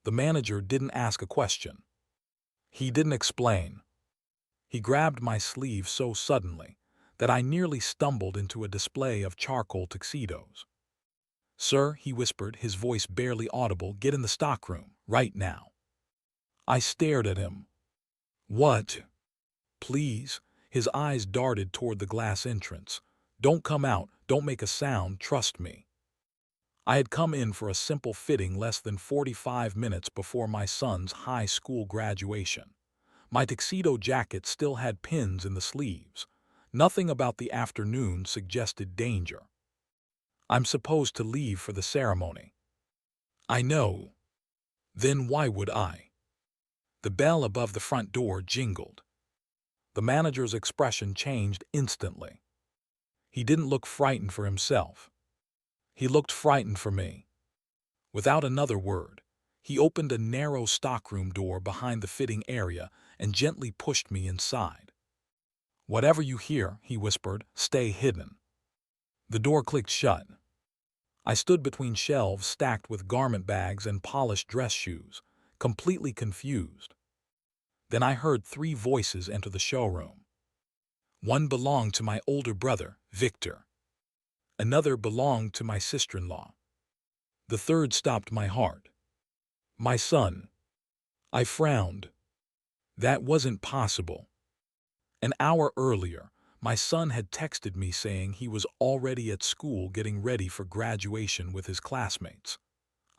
The manager didn't ask a question. He didn't explain. He grabbed my sleeve so suddenly that I nearly stumbled into a display of charcoal tuxedos. "Sir," he whispered, his voice barely audible, "get in the stockroom, right now." I stared at him. "What?" "Please." His eyes darted toward the glass entrance. "Don't come out, don't make a sound, trust me." I had come in for a simple fitting less than 45 minutes before my son's high school graduation. My tuxedo jacket still had pins in the sleeves. Nothing about the afternoon suggested danger. "I'm supposed to leave for the ceremony." "I know." "Then why would I?" The bell above the front door jingled. The manager's expression changed instantly. He didn't look frightened for himself. He looked frightened for me. Without another word, he opened a narrow stockroom door behind the fitting area and gently pushed me inside. "Whatever you hear," he whispered, "stay hidden." The door clicked shut. I stood between shelves stacked with garment bags and polished dress shoes, completely confused. Then I heard 3 voices enter the showroom. One belonged to my older brother, Victor. Another belonged to my sister-in-law. The third stopped my heart. "My son." I frowned. That wasn't possible. An hour earlier, my son had texted me saying he was already at school getting ready for graduation with his classmates.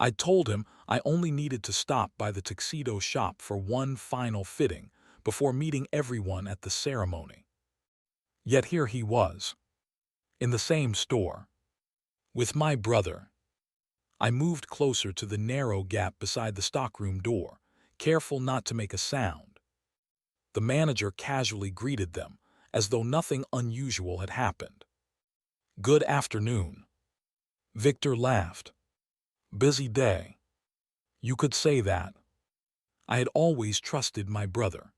I told him I only needed to stop by the tuxedo shop for one final fitting before meeting everyone at the ceremony. Yet here he was, in the same store, with my brother. I moved closer to the narrow gap beside the stockroom door, careful not to make a sound. The manager casually greeted them, as though nothing unusual had happened. "Good afternoon." Victor laughed. "Busy day." You could say that. I had always trusted my brother.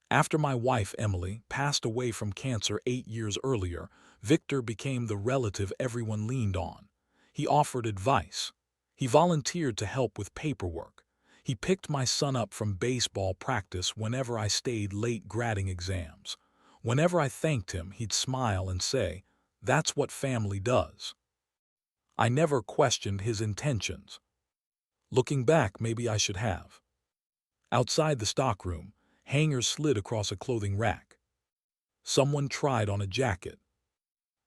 After my wife, Emily, passed away from cancer 8 years earlier, Victor became the relative everyone leaned on. He offered advice. He volunteered to help with paperwork. He picked my son up from baseball practice whenever I stayed late grading exams. Whenever I thanked him, he'd smile and say, "That's what family does." I never questioned his intentions. Looking back, maybe I should have. Outside the stockroom, hangers slid across a clothing rack. Someone tried on a jacket.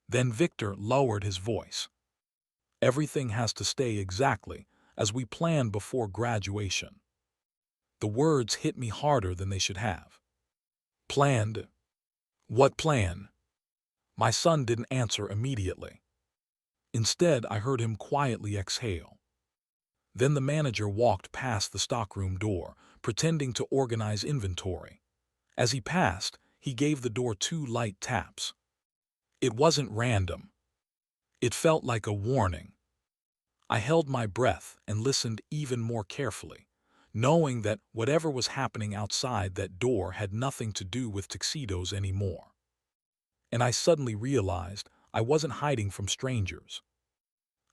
Then Victor lowered his voice. "Everything has to stay exactly as we planned before graduation." The words hit me harder than they should have. "Planned? What plan?" My son didn't answer immediately. Instead, I heard him quietly exhale. Then the manager walked past the stockroom door, pretending to organize inventory. As he passed, he gave the door 2 light taps. It wasn't random. It felt like a warning. I held my breath and listened even more carefully, knowing that whatever was happening outside that door had nothing to do with tuxedos anymore. And I suddenly realized I wasn't hiding from strangers.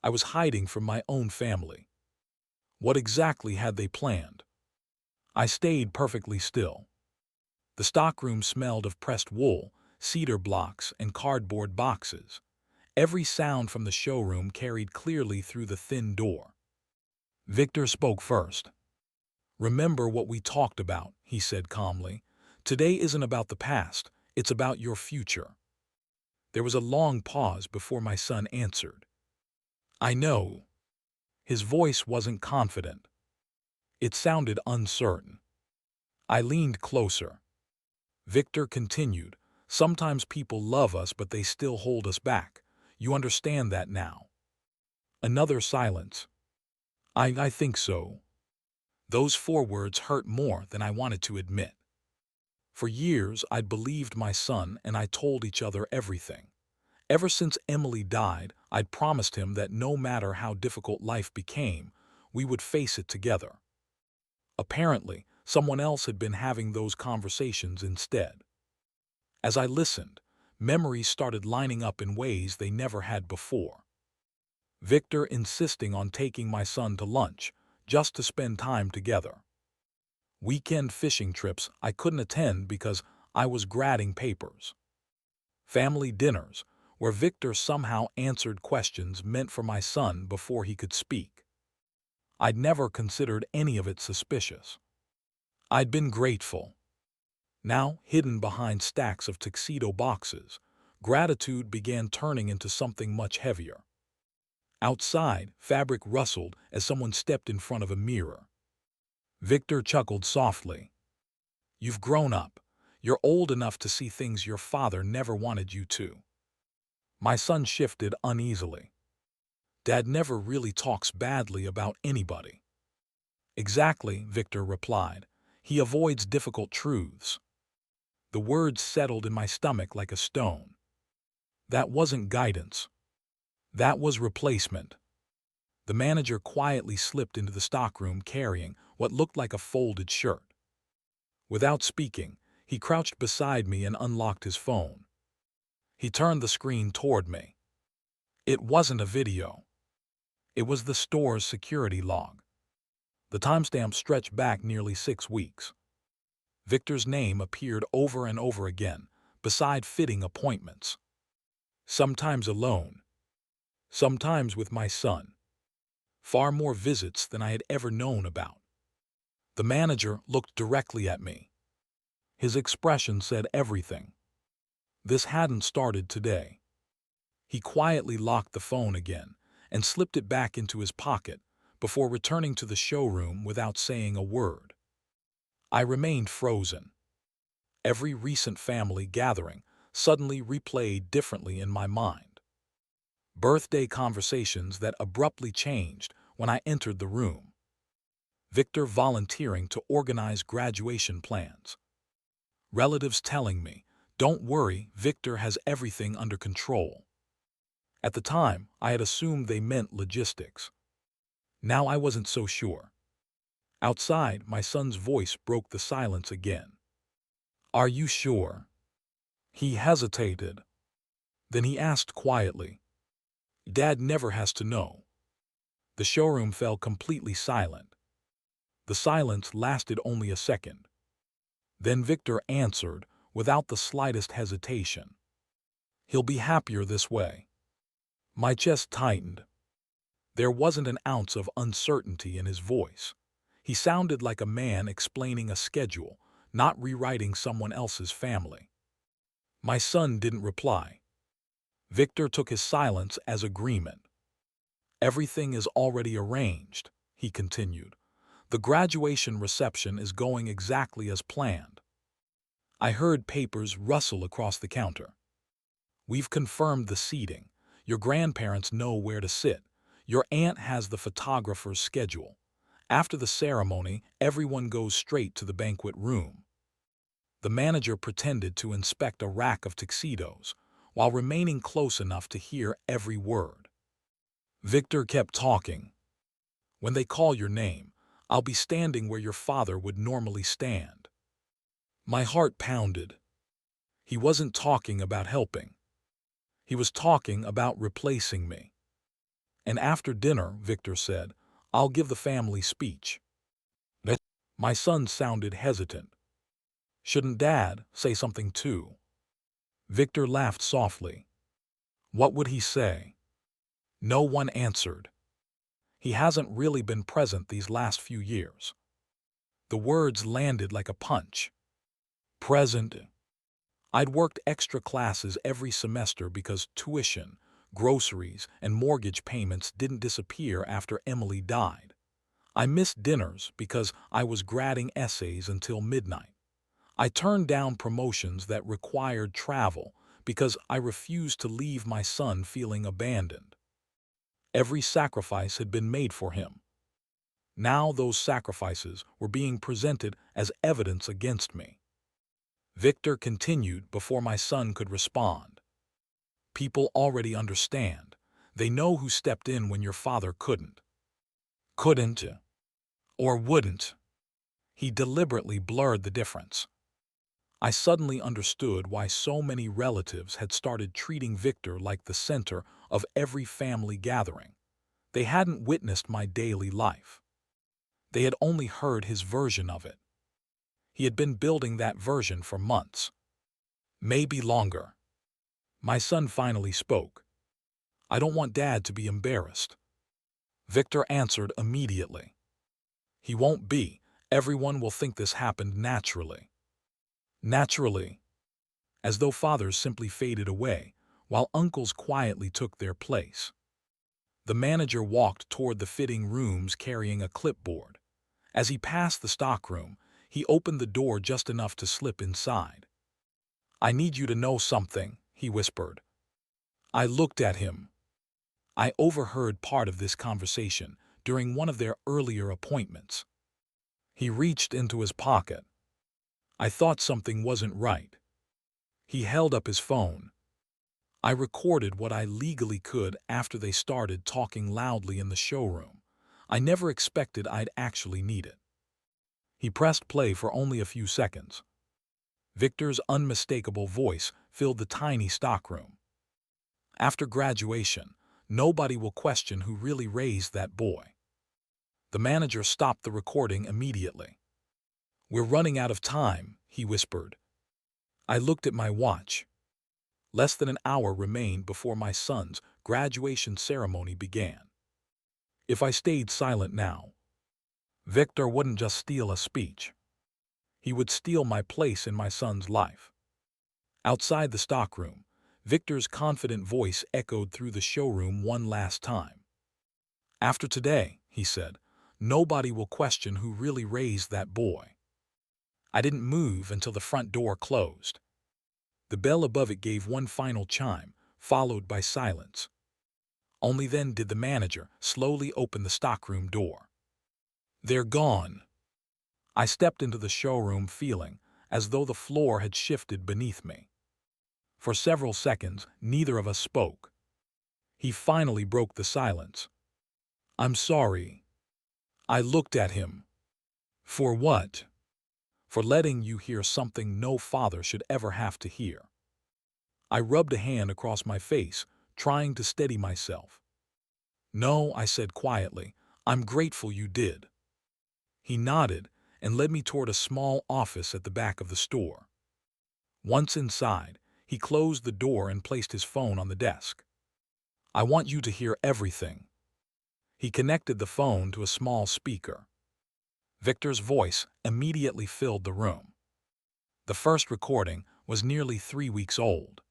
I was hiding from my own family. What exactly had they planned? I stayed perfectly still. The stockroom smelled of pressed wool, cedar blocks, and cardboard boxes. Every sound from the showroom carried clearly through the thin door. Victor spoke first. "Remember what we talked about," he said calmly. "Today isn't about the past, it's about your future." There was a long pause before my son answered. "I know." His voice wasn't confident. It sounded uncertain. I leaned closer. Victor continued, "Sometimes people love us, but they still hold us back. You understand that now." Another silence. I think so." Those 4 words hurt more than I wanted to admit. For years, I'd believed my son and I told each other everything. Ever since Emily died, I'd promised him that no matter how difficult life became, we would face it together. Apparently, someone else had been having those conversations instead. As I listened, memories started lining up in ways they never had before. Victor insisting on taking my son to lunch, just to spend time together. Weekend fishing trips I couldn't attend because I was grading papers. Family dinners, where Victor somehow answered questions meant for my son before he could speak. I'd never considered any of it suspicious. I'd been grateful. Now, hidden behind stacks of tuxedo boxes, gratitude began turning into something much heavier. Outside, fabric rustled as someone stepped in front of a mirror. Victor chuckled softly. "You've grown up. You're old enough to see things your father never wanted you to." My son shifted uneasily. "Dad never really talks badly about anybody." "Exactly," Victor replied. "He avoids difficult truths." The words settled in my stomach like a stone. That wasn't guidance. That was replacement. The manager quietly slipped into the stockroom carrying what looked like a folded shirt. Without speaking, he crouched beside me and unlocked his phone. He turned the screen toward me. It wasn't a video. It was the store's security log. The timestamp stretched back nearly 6 weeks. Victor's name appeared over and over again, beside fitting appointments. Sometimes alone. Sometimes with my son. Far more visits than I had ever known about. The manager looked directly at me. His expression said everything. This hadn't started today. He quietly locked the phone again and slipped it back into his pocket before returning to the showroom without saying a word. I remained frozen. Every recent family gathering suddenly replayed differently in my mind. Birthday conversations that abruptly changed when I entered the room. Victor volunteering to organize graduation plans. Relatives telling me, "Don't worry, Victor has everything under control." At the time, I had assumed they meant logistics. Now I wasn't so sure. Outside, my son's voice broke the silence again. "Are you sure?" He hesitated. Then he asked quietly, "Dad never has to know." The showroom fell completely silent. The silence lasted only a second. Then Victor answered without the slightest hesitation. "He'll be happier this way." My chest tightened. There wasn't an ounce of uncertainty in his voice. He sounded like a man explaining a schedule, not rewriting someone else's family. My son didn't reply. Victor took his silence as agreement. "Everything is already arranged," he continued. "The graduation reception is going exactly as planned." I heard papers rustle across the counter. "We've confirmed the seating. Your grandparents know where to sit. Your aunt has the photographer's schedule. After the ceremony, everyone goes straight to the banquet room." The manager pretended to inspect a rack of tuxedos, while remaining close enough to hear every word. Victor kept talking. "When they call your name, I'll be standing where your father would normally stand." My heart pounded. He wasn't talking about helping. He was talking about replacing me. "And after dinner," Victor said, "I'll give the family speech." My son sounded hesitant. "Shouldn't Dad say something too?" Victor laughed softly. "What would he say?" No one answered. "He hasn't really been present these last few years." The words landed like a punch. Present. I'd worked extra classes every semester because tuition, groceries, and mortgage payments didn't disappear after Emily died. I missed dinners because I was grading essays until midnight. I turned down promotions that required travel because I refused to leave my son feeling abandoned. Every sacrifice had been made for him. Now those sacrifices were being presented as evidence against me. Victor continued before my son could respond. "People already understand. They know who stepped in when your father couldn't." Couldn't. Or wouldn't. He deliberately blurred the difference. I suddenly understood why so many relatives had started treating Victor like the center of every family gathering. They hadn't witnessed my daily life. They had only heard his version of it. He had been building that version for months, maybe longer. My son finally spoke. "I don't want Dad to be embarrassed." Victor answered immediately. "He won't be. Everyone will think this happened naturally." Naturally, as though fathers simply faded away, while uncles quietly took their place. The manager walked toward the fitting rooms carrying a clipboard. As he passed the stockroom, he opened the door just enough to slip inside. "I need you to know something," he whispered. I looked at him. I overheard part of this conversation during one of their earlier appointments. He reached into his pocket. I thought something wasn't right. He held up his phone. I recorded what I legally could after they started talking loudly in the showroom. I never expected I'd actually need it. He pressed play for only a few seconds. Victor's unmistakable voice filled the tiny stockroom. "After graduation, nobody will question who really raised that boy." The manager stopped the recording immediately. "We're running out of time," he whispered. I looked at my watch. Less than an hour remained before my son's graduation ceremony began. If I stayed silent now, Victor wouldn't just steal a speech. He would steal my place in my son's life. Outside the stockroom, Victor's confident voice echoed through the showroom one last time. "After today," he said, "nobody will question who really raised that boy." I didn't move until the front door closed. The bell above it gave one final chime, followed by silence. Only then did the manager slowly open the stockroom door. "They're gone." I stepped into the showroom feeling as though the floor had shifted beneath me. For several seconds, neither of us spoke. He finally broke the silence. "I'm sorry." I looked at him. "For what?" "For letting you hear something no father should ever have to hear." I rubbed a hand across my face, trying to steady myself. "No," I said quietly, "I'm grateful you did." He nodded and led me toward a small office at the back of the store. Once inside, he closed the door and placed his phone on the desk. "I want you to hear everything." He connected the phone to a small speaker. Victor's voice immediately filled the room. The first recording was nearly 3 weeks old.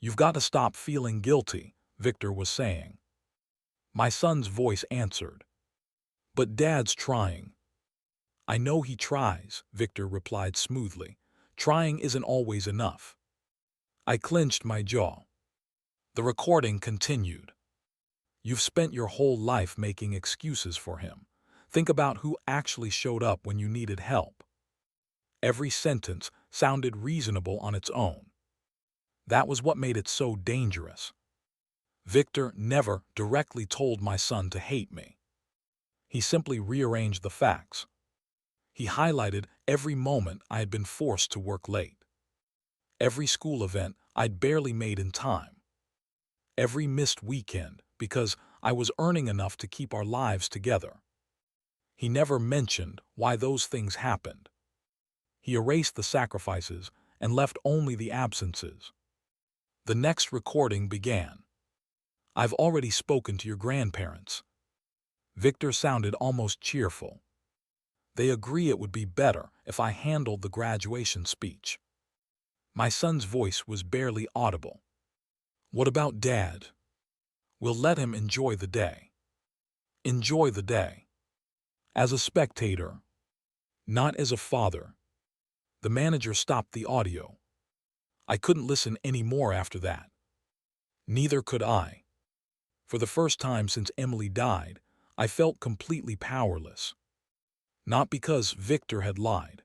"You've got to stop feeling guilty," Victor was saying. My son's voice answered. "But Dad's trying." "I know he tries," Victor replied smoothly. "Trying isn't always enough." I clenched my jaw. The recording continued. "You've spent your whole life making excuses for him. Think about who actually showed up when you needed help." Every sentence sounded reasonable on its own. That was what made it so dangerous. Victor never directly told my son to hate me. He simply rearranged the facts. He highlighted every moment I had been forced to work late. Every school event I'd barely made in time. Every missed weekend because I was earning enough to keep our lives together. He never mentioned why those things happened. He erased the sacrifices and left only the absences. The next recording began. "I've already spoken to your grandparents." Victor sounded almost cheerful. "They agree it would be better if I handled the graduation speech." My son's voice was barely audible. "What about Dad?" "We'll let him enjoy the day." "Enjoy the day." "As a spectator, not as a father." The manager stopped the audio. I couldn't listen any more after that. Neither could I. For the first time since Emily died, I felt completely powerless. Not because Victor had lied.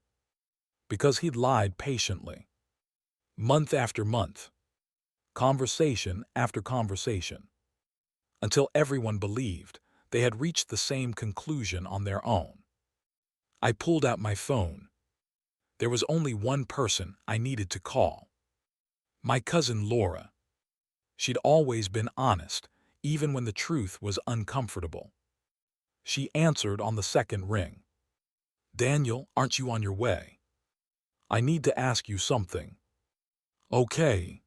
Because he'd lied patiently. Month after month. Conversation after conversation. Until everyone believed they had reached the same conclusion on their own. I pulled out my phone. There was only one person I needed to call. My cousin Laura. She'd always been honest, even when the truth was uncomfortable. She answered on the second ring. Daniel, aren't you on your way? I need to ask you something. Okay.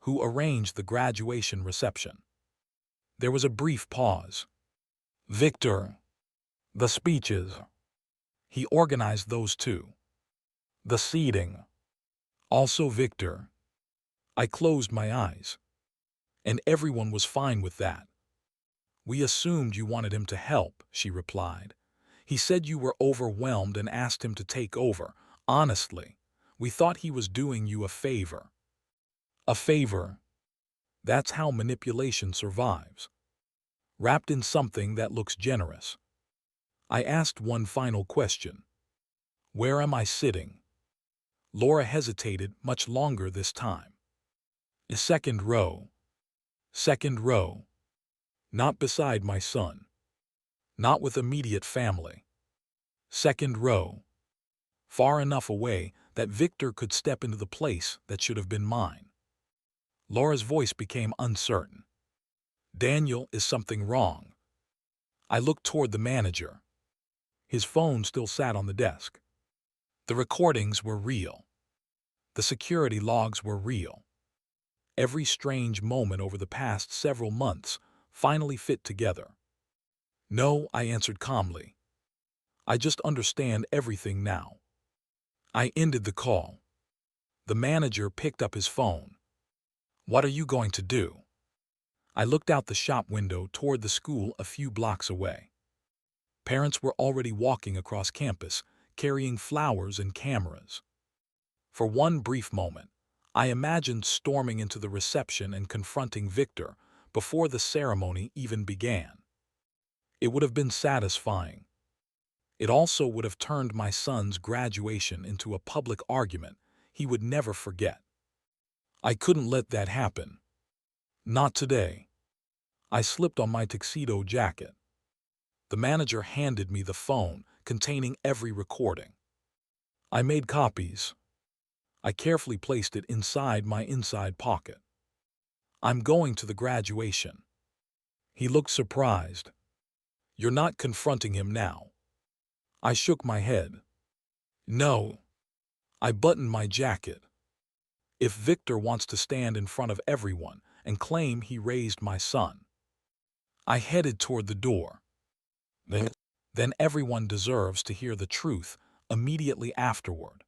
Who arranged the graduation reception? There was a brief pause. Victor. The speeches. He organized those too. The seating. Also Victor. I closed my eyes. And everyone was fine with that. We assumed you wanted him to help, she replied. He said you were overwhelmed and asked him to take over. Honestly, we thought he was doing you a favor. A favor. That's how manipulation survives. Wrapped in something that looks generous. I asked one final question. Where am I sitting? Laura hesitated much longer this time. Second row. Second row. Not beside my son. Not with immediate family. Second row. Far enough away that Victor could step into the place that should have been mine. Laura's voice became uncertain. Daniel, is something wrong? I looked toward the manager. His phone still sat on the desk. The recordings were real. The security logs were real. Every strange moment over the past several months finally fit together. No, I answered calmly. I just understand everything now. I ended the call. The manager picked up his phone. What are you going to do? I looked out the shop window toward the school a few blocks away. Parents were already walking across campus, carrying flowers and cameras. For one brief moment, I imagined storming into the reception and confronting Victor before the ceremony even began. It would have been satisfying. It also would have turned my son's graduation into a public argument he would never forget. I couldn't let that happen. Not today. I slipped on my tuxedo jacket. The manager handed me the phone containing every recording. I made copies. I carefully placed it inside my inside pocket. I'm going to the graduation. He looked surprised. You're not confronting him now. I shook my head. No. I buttoned my jacket. If Victor wants to stand in front of everyone and claim he raised my son. I headed toward the door. Then everyone deserves to hear the truth immediately afterward.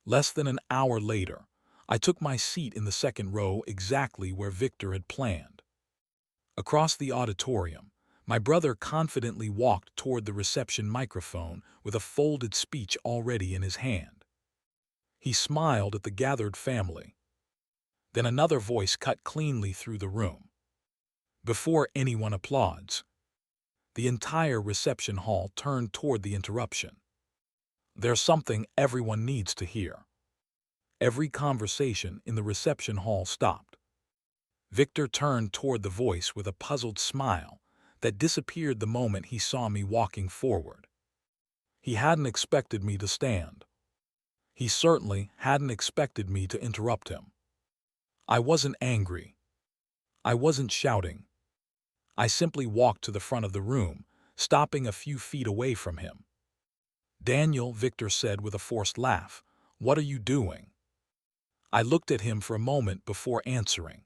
Less than an hour later, I took my seat in the second row exactly where Victor had planned. Across the auditorium, my brother confidently walked toward the reception microphone with a folded speech already in his hand. He smiled at the gathered family. Then another voice cut cleanly through the room. Before anyone applauds, the entire reception hall turned toward the interruption. There's something everyone needs to hear. Every conversation in the reception hall stopped. Victor turned toward the voice with a puzzled smile that disappeared the moment he saw me walking forward. He hadn't expected me to stand. He certainly hadn't expected me to interrupt him. I wasn't angry. I wasn't shouting. I simply walked to the front of the room, stopping a few feet away from him. Daniel, Victor said with a forced laugh, "What are you doing?" I looked at him for a moment before answering.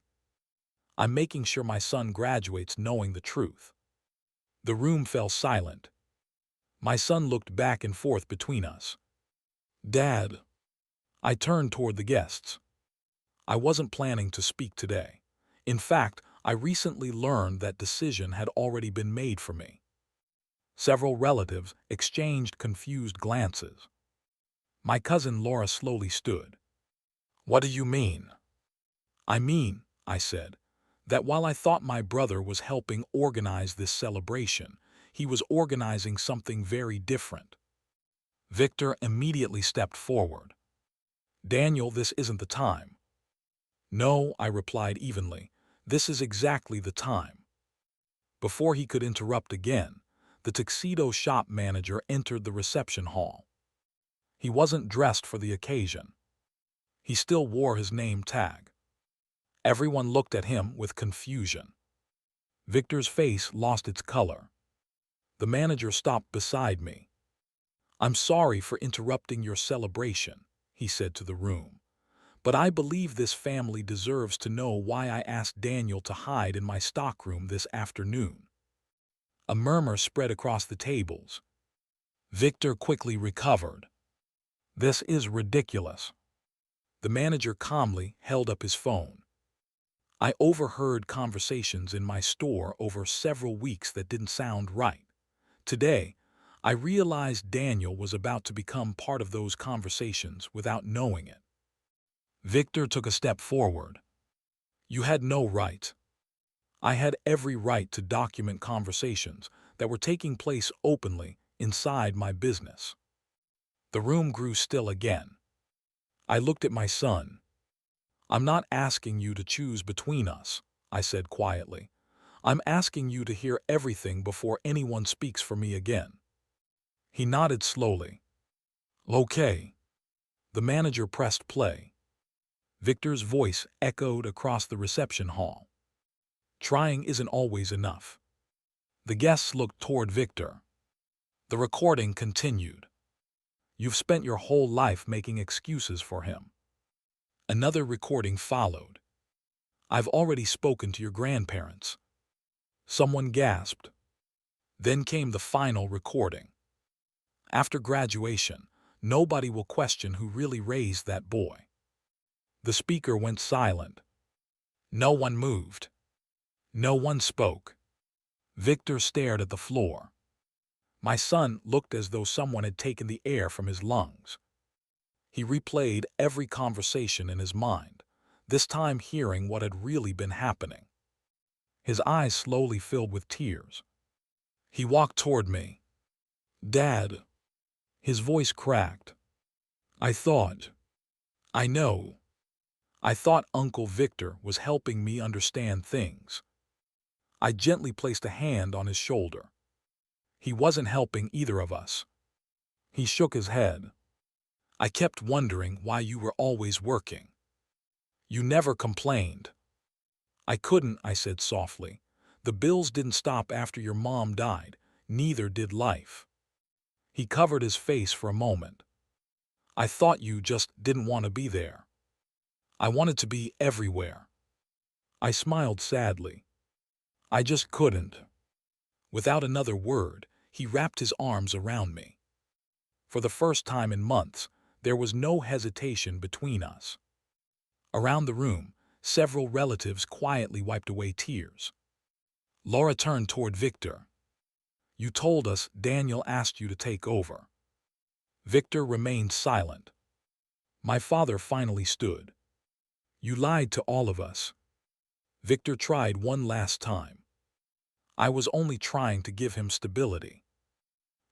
I'm making sure my son graduates knowing the truth. The room fell silent. My son looked back and forth between us. Dad. I turned toward the guests. I wasn't planning to speak today. In fact, I recently learned that decision had already been made for me. Several relatives exchanged confused glances. My cousin Laura slowly stood. What do you mean? I mean, I said, that while I thought my brother was helping organize this celebration, he was organizing something very different. Victor immediately stepped forward. Daniel, this isn't the time. No, I replied evenly, this is exactly the time. Before he could interrupt again, the Tuxedo shop manager entered the reception hall. He wasn't dressed for the occasion. He still wore his name tag. Everyone looked at him with confusion. Victor's face lost its color. The manager stopped beside me. "I'm sorry for interrupting your celebration," he said to the room, "but I believe this family deserves to know why I asked Daniel to hide in my stockroom this afternoon." A murmur spread across the tables. Victor quickly recovered. "This is ridiculous." The manager calmly held up his phone. "I overheard conversations in my store over several weeks that didn't sound right. Today, I realized Daniel was about to become part of those conversations without knowing it." Victor took a step forward. "You had no right. I had every right to document conversations that were taking place openly inside my business." The room grew still again. I looked at my son. "I'm not asking you to choose between us," I said quietly. "I'm asking you to hear everything before anyone speaks for me again." He nodded slowly. "Okay." The manager pressed play. Victor's voice echoed across the reception hall. "Trying isn't always enough." The guests looked toward Victor. The recording continued. "You've spent your whole life making excuses for him." Another recording followed. "I've already spoken to your grandparents." Someone gasped. Then came the final recording. "After graduation, nobody will question who really raised that boy." The speaker went silent. No one moved. No one spoke. Victor stared at the floor. My son looked as though someone had taken the air from his lungs. He replayed every conversation in his mind, this time hearing what had really been happening. His eyes slowly filled with tears. He walked toward me. "Dad." His voice cracked. "I thought. I know. I thought Uncle Victor was helping me understand things." I gently placed a hand on his shoulder. "He wasn't helping either of us." He shook his head. "I kept wondering why you were always working. You never complained." "I couldn't," I said softly. "The bills didn't stop after your mom died, neither did life." He covered his face for a moment. "I thought you just didn't want to be there." "I wanted to be everywhere." I smiled sadly. "I just couldn't." Without another word, he wrapped his arms around me. For the first time in months, there was no hesitation between us. Around the room, several relatives quietly wiped away tears. Laura turned toward Victor. "You told us Daniel asked you to take over." Victor remained silent. My father finally stood. "You lied to all of us." Victor tried one last time. "I was only trying to give him stability."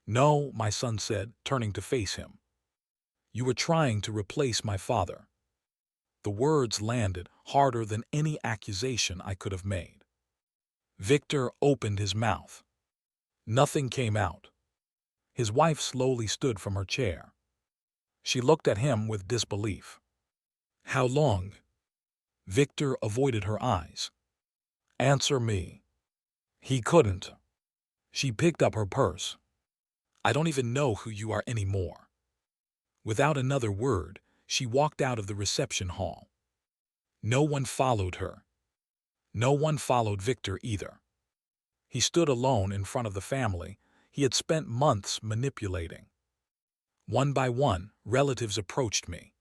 "No," my son said, turning to face him. "You were trying to replace my father." The words landed harder than any accusation I could have made. Victor opened his mouth. Nothing came out. His wife slowly stood from her chair. She looked at him with disbelief. "How long?" Victor avoided her eyes. "Answer me." He couldn't. She picked up her purse. "I don't even know who you are anymore." Without another word, she walked out of the reception hall. No one followed her. No one followed Victor either. He stood alone in front of the family he had spent months manipulating. One by one, relatives approached me.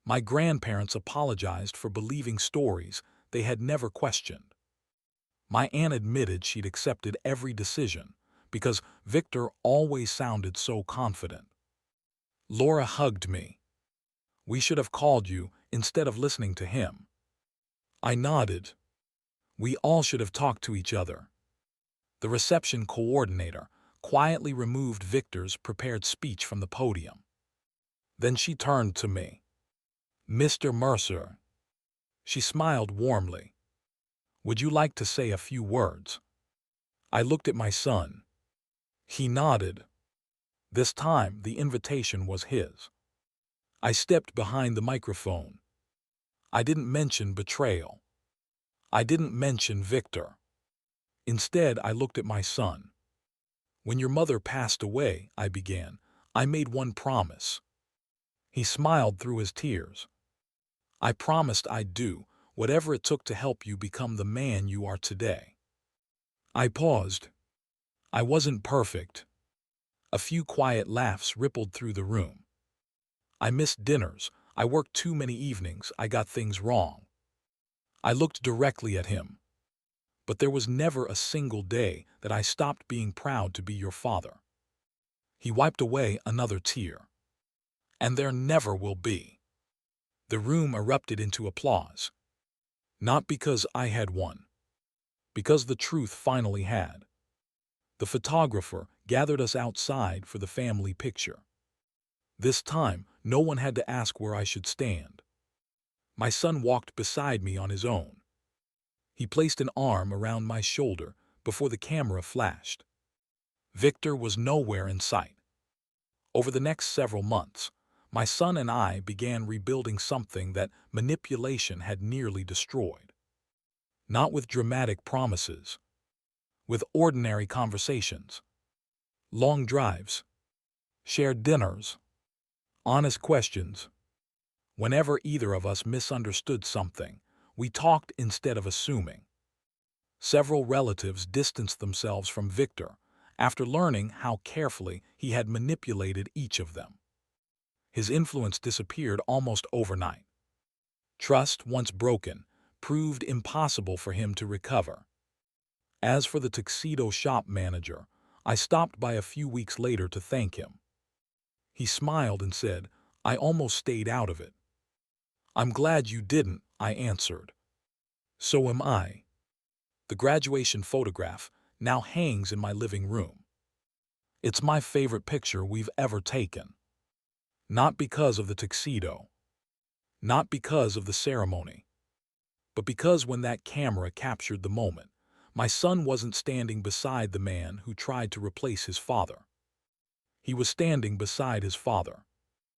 My grandparents apologized for believing stories they had never questioned. My aunt admitted she'd accepted every decision because Victor always sounded so confident. Laura hugged me. "We should have called you instead of listening to him." I nodded. "We all should have talked to each other." The reception coordinator quietly removed Victor's prepared speech from the podium. Then she turned to me. "Mr. Mercer." She smiled warmly. "Would you like to say a few words?" I looked at my son. He nodded. This time, the invitation was his. I stepped behind the microphone. I didn't mention betrayal. I didn't mention Victor. Instead, I looked at my son. When your mother passed away, I began, I made one promise. He smiled through his tears. I promised I'd do whatever it took to help you become the man you are today. I paused. I wasn't perfect. A few quiet laughs rippled through the room. I missed dinners. I worked too many evenings. I got things wrong. I looked directly at him. But there was never a single day that I stopped being proud to be your father. He wiped away another tear. And there never will be. The room erupted into applause. Not because I had won. Because the truth finally had. The photographer gathered us outside for the family picture. This time, no one had to ask where I should stand. My son walked beside me on his own. He placed an arm around my shoulder before the camera flashed. Victor was nowhere in sight. Over the next several months, my son and I began rebuilding something that manipulation had nearly destroyed. Not with dramatic promises, with ordinary conversations, long drives, shared dinners, honest questions. Whenever either of us misunderstood something, we talked instead of assuming. Several relatives distanced themselves from Victor after learning how carefully he had manipulated each of them. His influence disappeared almost overnight. Trust, once broken, proved impossible for him to recover. As for the Tuxedo shop manager, I stopped by a few weeks later to thank him. He smiled and said, "I almost stayed out of it." "I'm glad you didn't," I answered. "So am I." The graduation photograph now hangs in my living room. It's my favorite picture we've ever taken. Not because of the tuxedo, not because of the ceremony, but because when that camera captured the moment, my son wasn't standing beside the man who tried to replace his father. He was standing beside his father.